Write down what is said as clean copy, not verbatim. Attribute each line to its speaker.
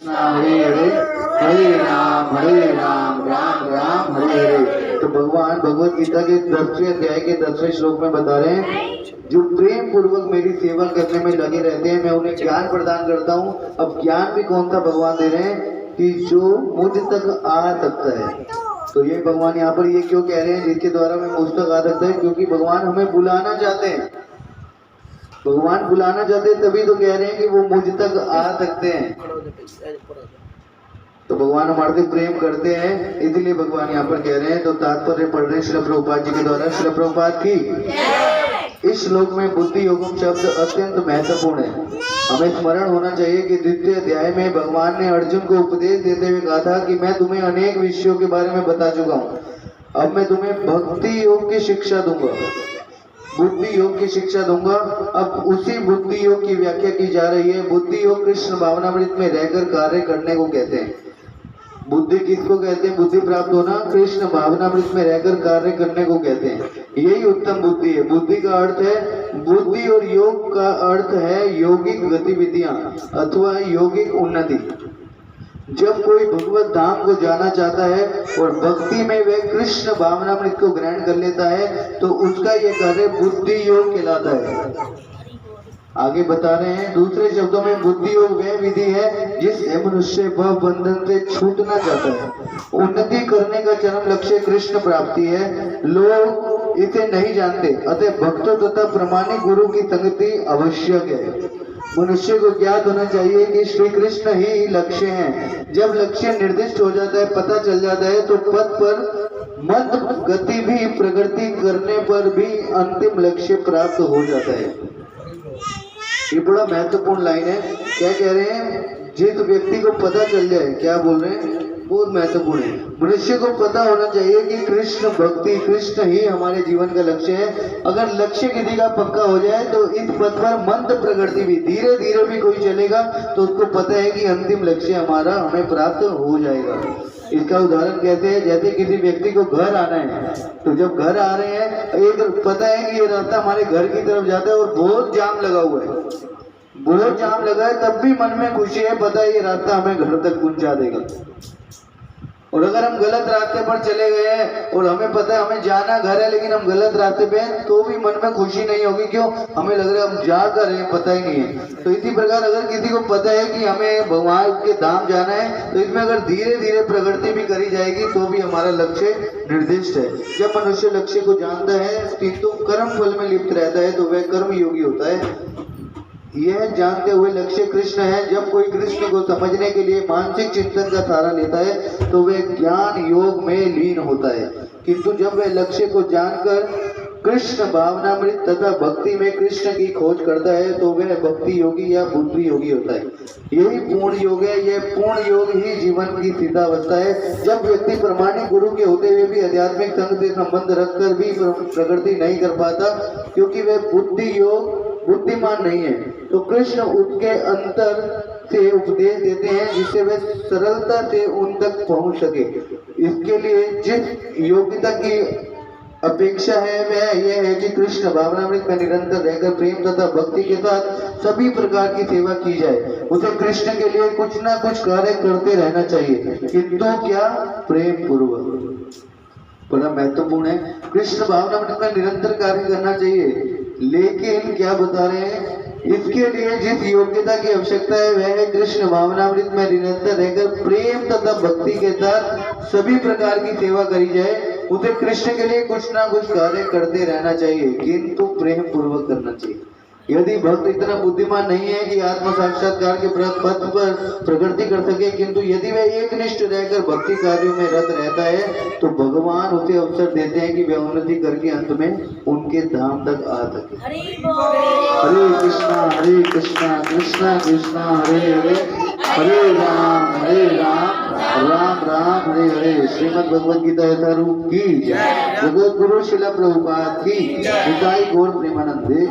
Speaker 1: हरे हरे हरे राम राम हरे हरे। तो भगवान भगवत गीता के 10वें अध्याय के 10वें श्लोक में बता रहे हैं, जो प्रेम पूर्वक मेरी सेवा करने में लगे रहते हैं मैं उन्हें ज्ञान प्रदान करता हूँ। अब ज्ञान भी कौन सा भगवान दे रहे हैं कि जो मुझ तक आ सकता है। तो ये भगवान यहाँ पर ये क्यों कह रहे हैं जिसके द्वारा मैं मुझ तक आ सकता है, क्योंकि भगवान हमें बुलाना चाहते हैं। भगवान बुलाना चाहते हैं तभी तो कह रहे हैं कि वो मुझ तक आ सकते हैं। तो भगवान हमारे से प्रेम करते हैं, इसलिए भगवान यहाँ पर कह रहे हैं। तो तात्पर्य पढ़ रहे हैं श्रील प्रभुपाद जी के द्वारा। श्रील प्रभुपाद की इस श्लोक में बुद्धि योगम शब्द अत्यंत महत्वपूर्ण है। हमें स्मरण होना चाहिए कि द्वितीय अध्याय में भगवान ने अर्जुन को उपदेश देते हुए कहा था कि मैं तुम्हें अनेक विषयों के बारे में बता चुका हूँ, अब मैं तुम्हें भक्ति योग की शिक्षा दूंगा, बुद्धि योग की शिक्षा दूंगा। अब उसी बुद्धि योग की व्याख्या की जा रही है। बुद्धि योग कृष्ण भावनामृत में रहकर कार्य करने को कहते हैं। बुद्धि किसको कहते हैं? बुद्धि प्राप्त होना कृष्ण भावनामृत में रहकर कार्य करने को कहते हैं। यही उत्तम बुद्धि है। बुद्धि का अर्थ है बुद्धि और योग का अर्थ है यौगिक गतिविधियां अथवा यौगिक उन्नति। जब कोई भगवत धाम को जाना चाहता है और भक्ति में वह कृष्ण भावनामृत को ग्रहण कर लेता है तो उसका यह कार्य बुद्धि योग कहलाता है। आगे बता रहे हैं दूसरे शब्दों में बुद्धि योग वह विधि है जिससे मनुष्य भव बंधन से छूटना चाहता है। उन्नति करने का चरम लक्ष्य कृष्ण प्राप्ति है। लोग इसे नहीं जानते, अतः भक्तों तथा प्रमाणिक गुरु की संगति आवश्यक है। मनुष्य को ज्ञात होना चाहिए कि श्री कृष्ण ही लक्ष्य हैं। जब लक्ष्य निर्दिष्ट हो जाता है, पता चल जाता है, तो पथ पर मंद गति भी प्रगति करने पर भी अंतिम लक्ष्य प्राप्त हो जाता है। ये बड़ा महत्वपूर्ण लाइन है। क्या कह रहे हैं? जिस व्यक्ति को पता चल जाए, क्या बोल रहे हैं, बहुत महत्वपूर्ण है। मनुष्य को पता होना चाहिए कि कृष्ण भक्ति, कृष्ण ही हमारे जीवन का लक्ष्य है। अगर लक्ष्य किसी का पक्का हो जाए तो इस पथ पर मंद प्रगति भी, धीरे धीरे भी कोई चलेगा तो उसको पता है कि अंतिम लक्ष्य हमारा हमें प्राप्त हो जाएगा। इसका उदाहरण कहते हैं, जैसे किसी व्यक्ति को घर आना है, तो जब घर आ रहे हैं एक पता है कि ये रास्ता हमारे घर की तरफ जाता है और बहुत जाम लगा हुआ है, बहुत जाम लगा है, तब भी मन में खुशी है, पता है ये रास्ता हमें घर तक पहुंचा देगा। और अगर हम गलत रास्ते पर चले गए और हमें पता है हमें जाना घर है लेकिन हम गलत रास्ते पे हैं तो भी मन में खुशी नहीं होगी। क्यों? हमें लग रहा है हम जा कर रहे हैं, पता ही नहीं है। तो इसी प्रकार अगर किसी को पता है कि हमें भगवान के धाम जाना है तो इसमें अगर धीरे धीरे प्रगति भी करी जाएगी तो भी हमारा लक्ष्य निर्दिष्ट है। जब मनुष्य लक्ष्य को जानता है किंतु कर्म फल में लिप्त रहता है तो वह कर्म योगी होता है। यह जानते हुए लक्ष्य कृष्ण है। जब कोई कृष्ण को समझने के लिए मानसिक चिंतन का सहारा लेता है तो वह ज्ञान योग में लीन होता है, किंतु जब वह लक्ष्य को जानकर कृष्ण भावनामृत तथा भक्ति में कृष्ण की खोज करता है तो वह भक्ति योगी या बुद्धि योगी होता है। यही पूर्ण योग है। यह पूर्ण योग ही जीवन की सिद्धावस्था है। जब व्यक्ति प्रमाणिक गुरु के होते हुए भी आध्यात्मिक संग से संबंध रखकर भी प्रगति नहीं कर पाता क्योंकि वह बुद्धि योग बुद्धिमान नहीं है, तो कृष्ण उसके अंतर से उपदेश देते हैं जिससे वह सरलता से उन तक पहुंच सके। इसके लिए जिस योग्यता की अपेक्षा है वह यह है कि कृष्ण भावनामृत में निरंतर रहकर प्रेम तथा भक्ति के साथ सभी प्रकार की सेवा की जाए। उसे कृष्ण के लिए कुछ ना कुछ कार्य करते रहना चाहिए, किंतु क्या? प्रेम पूर्वक। बड़ा महत्वपूर्ण है। कृष्ण भावनामृत में निरंतर कार्य करना चाहिए, लेकिन क्या बता रहे हैं? इसके लिए जिस योग्यता की आवश्यकता है वह है कृष्ण भावनामृत में निरंतर रहकर प्रेम तथा भक्ति के साथ सभी प्रकार की सेवा करी जाए। उसे कृष्ण के लिए कुछ ना कुछ कार्य करते रहना चाहिए, किंतु प्रेम पूर्वक करना चाहिए। यदि भक्त इतना बुद्धिमान नहीं है कि आत्म साक्षात्कार के पथ पर प्रगति कर सके, किंतु यदि वह एकनिष्ठ रहकर भक्ति कार्यों में रत रहता है तो भगवान उसे अवसर देते हैं कि वह उन्नति करके अंत में उनके धाम तक आ सके। हरे कृष्णा कृष्णा कृष्णा हरे हरे, हरे राम राम राम हरे हरे। श्रीमद् भगवद गीता यथारूप की जय। जगत गुरु श्रील प्रभुपाद की। निताई गौर प्रेमानंदे।